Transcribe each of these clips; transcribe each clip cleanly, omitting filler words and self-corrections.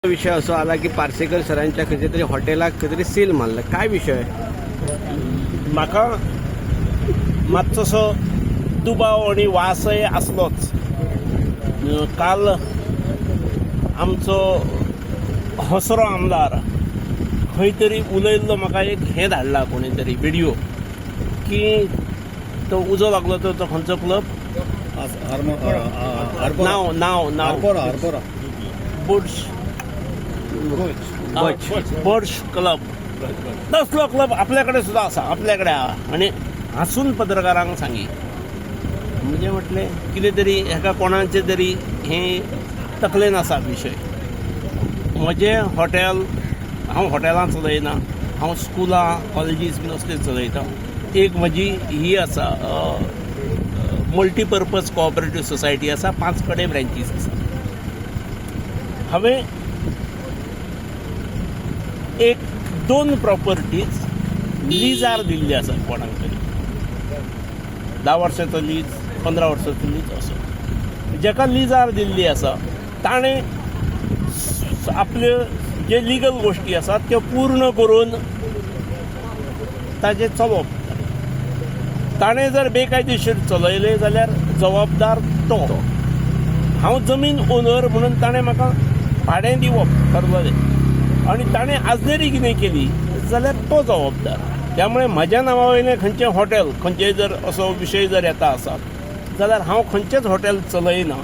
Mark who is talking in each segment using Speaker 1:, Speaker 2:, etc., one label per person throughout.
Speaker 1: विषय असो आला की पार्सेकर सरांच्या खंयच्या तरी हॉटेलाक खंय तरी सील मारलं, काय विषय?
Speaker 2: म्हाका मातसोसो दुबाव आणि वासय आसलोच. काल आमचो हसरो आमदार खंय तरी उलयल्लो, म्हाका एक हें धाडला कोणी तरी व्हिडिओ, की तो उजो लागलो तो खंयचो क्लब, नाव बुर्ज क्लब, तसलो क्लब आपल्याकडे सुद्धा असा, आपल्याकडे आणि हसून पत्रकारांक सांगी. म्हणजे म्हटलें कितें तरी हेका कोणाचे तरी हे तकलेन आसा विशय. म्हजें हॉटेल हांव हॉटेलां चलयना, हांव स्कुलां कॉलेजीस बीन असले चलयता. एक म्हजी ही आसा मल्टीपर्पज कोऑपरेटीव सोसायटी आसा, 5 कडेन ब्रँचीस आसा. हांवें 1-2 प्रॉपर्टीज लिजार दिल्ली आसा कोणाक तरी, 10 वर्सांचो लीज, 15 वर्सांचो लीज असो. जेका लिजार दिल्ली आसा ताणें आपल्यो जे लिगल गोश्टी आसात त्यो पूर्ण करून ताजें चलोवप. ताणें जर बेकायदेशीर चलयलें जाल्यार जबाबदार तो. हांव जमीन ओनर म्हणून ताणें म्हाका भाडें दिवप ठरलेलें, आनी ताणें आजनेरी कितें केली जाल्यार तो जबाबदार. त्यामुळे म्हज्या नांवा वयलें खंयचें हॉटेल, खंयचेय जर असो विशय जर येता आसत जाल्यार हांव खंयचेच हॉटेल चलयना.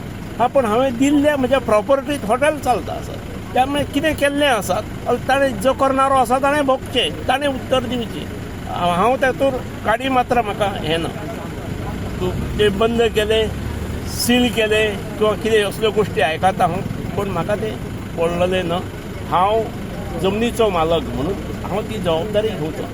Speaker 2: पण हांवें दिल्ल्या म्हज्या प्रॉपर्टींत हॉटेल चलता आसत. त्यामुळे कितें केल्लें आसत ताणें जो करणारो आसा ताणें भोगचें, ताणें उत्तर दिवचें. हांव तातूंत काडी मात्र म्हाका हें ना. ते बंद केले, सील केले किंवा कितें असल्यो गोश्टी आयकता हांव, पूण म्हाका तें पडलेलें ना. हांव जमनीचो मालक म्हणून हांव ती जबाबदारी घेवचो.